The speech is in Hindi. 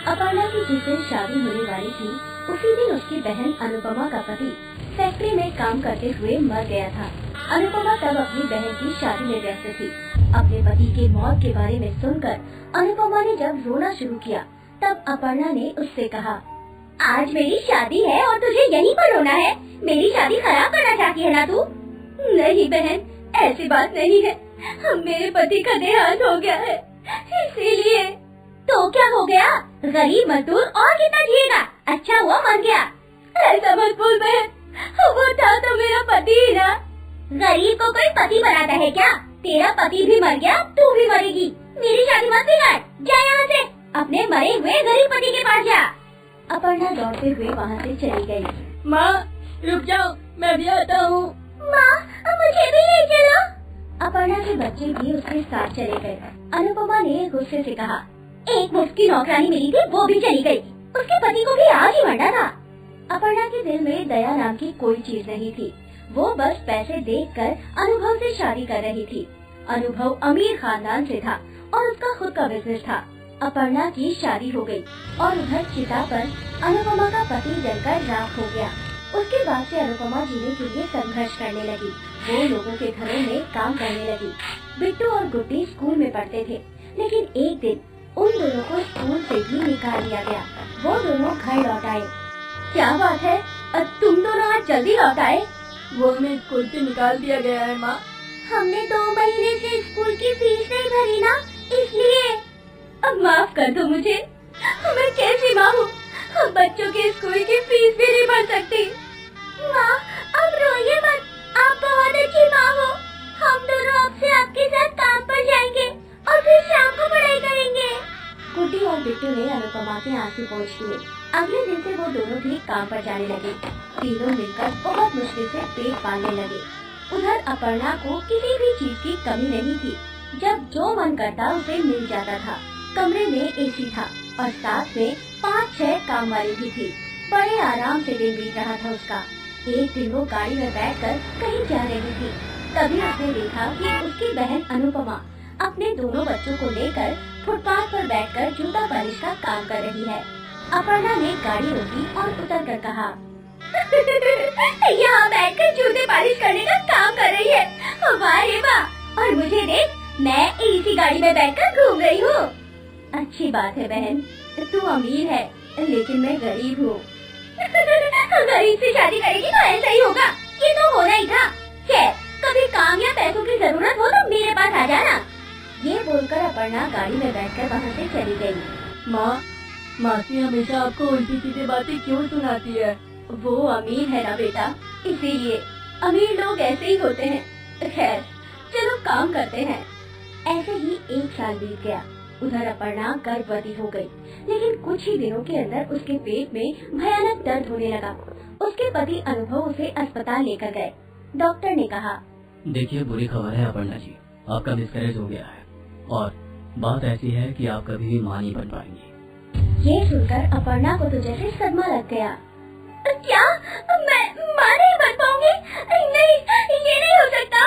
अपर्णा की जिस दिन शादी होने वाली थी, उसी दिन उसकी बहन अनुपमा का पति फैक्ट्री में काम करते हुए मर गया था। अनुपमा तब अपनी बहन की शादी में व्यस्त थी। अपने पति के मौत के बारे में सुनकर अनुपमा ने जब रोना शुरू किया, तब अपर्णा ने उससे कहा, आज मेरी शादी है और तुझे यहीं पर रोना है? मेरी शादी खराब करना चाहती है ना तू? नहीं बहन, ऐसी बात नहीं है। मेरे पति का देहांत हो गया है, इसीलिए। तो क्या हो गया? गरीब मजदूर और कितना जिएगा? अच्छा हुआ मर गया। ऐसा मत बोल बहन, वो था तो मेरा पति ही ना। गरीब को कोई पति बनाता है क्या? तेरा पति भी मर गया, तू भी मरेगी। मेरी शादी मत बिगाड़, जा यहाँ से। अपने मरे हुए गरीब पति के पास जा। अपर्णा दौड़ते हुए वहाँ से चली गई। माँ रुक जाओ, मैं भी आता हूँ। माँ मुझे भी ले चलो। अपर्णा के बच्चे भी उसके साथ चले गए। अनुपमा ने गुस्से से कहा, एक मुफ्त की नौकरानी मिली थी, वो भी चली गई। उसके पति को भी आज ही मरना था। अपर्णा के दिल में दया नाम की कोई चीज नहीं थी। वो बस पैसे देखकर अनुभव से शादी कर रही थी। अनुभव अमीर खानदान से था और उसका खुद का बिजनेस था। अपर्णा की शादी हो गई और उधर चिता पर अनुपमा का पति जलकर राख हो गया। उसके बाद से अनुपमा जीने के लिए संघर्ष करने लगी। वो लोगों के घरों में काम करने लगी। बिट्टू और गुड्डी स्कूल में पढ़ते थे, लेकिन एक दिन उन दोनों को स्कूल से भी निकाल दिया गया। वो दोनों घर लौट आए। क्या बात है, तुम दोनों आज जल्दी लौट आए? वो हमें स्कूल से निकाल दिया गया है माँ। हमने 2 महीने से स्कूल की फीस नहीं भरी ना, इसलिए। अब माफ कर दो मुझे, मैं कैसी माँ हूँ, बच्चों के स्कूल की फीस भी नहीं भर सकती। माँ अब रोइए मत, आप बहुत अच्छी माँ हो। हम दोनों अब से आपके साथ काम पर जाएंगे और फिर शाम को पढ़ाई करेंगे। गुड्डी और बिट्टू ने अनुपमा के आंसू पोंछ दिए। अगले दिन से वो दोनों भी काम पर जाने लगे। तीनों मिलकर बहुत मुश्किल से पेट पालने लगे। उधर अपर्णा को किसी भी चीज की कमी नहीं थी। जब जो मन करता उसे मिल जाता था। कमरे में एसी था और साथ में 5-6 काम वाली भी थी। बड़े आराम से दिन बीत रहा था उसका। एक दिन वो गाड़ी में बैठकर कहीं जा रही थी। तभी उसने देखा कि उसकी बहन अनुपमा अपने दोनों बच्चों को लेकर फुटपाथ पर बैठकर जूता पॉलिश का काम कर रही है। अपर्णा ने गाड़ी रोकी और उतर कर कहा, यहाँ बैठकर जूते पॉलिश करने का काम कर रही है। वाह रे वाह, और मुझे देख, मैं इसी गाड़ी में बैठकर घूम रही हूँ। अच्छी बात है बहन, तू अमीर है लेकिन मैं गरीब हूँ। गरीब से शादी करेगी तो ऐसा ही होगा, ये तो होना ही था। खैर, कभी काम या पैसों की जरूरत हो तो मेरे पास आ जाना। ये बोलकर अपर्णा गाड़ी में बैठकर वहाँ से चली गई। माँ, मासी हमेशा आपको उल्टी सीधी बातें क्यों सुनाती है? वो अमीर है ना बेटा, इसीलिए। अमीर लोग ऐसे ही होते हैं। खैर चलो काम करते हैं। ऐसे ही 1 साल बीत गया। उधर अपर्णा गर्भवती हो गई, लेकिन कुछ ही दिनों के अंदर उसके पेट में भयानक दर्द होने लगा। उसके पति अनुभव उसे अस्पताल लेकर गए। डॉक्टर ने कहा, देखिए बुरी खबर है अपर्णा जी, आपका मिसकैरेज हो गया है और बात ऐसी है कि आप कभी भी मां नहीं बन पाएंगी। ये सुनकर अपर्णा को तो जैसे सदमा लग गया। क्या मैं मां नहीं बन पाऊंगी? नहीं, ये नहीं हो सकता।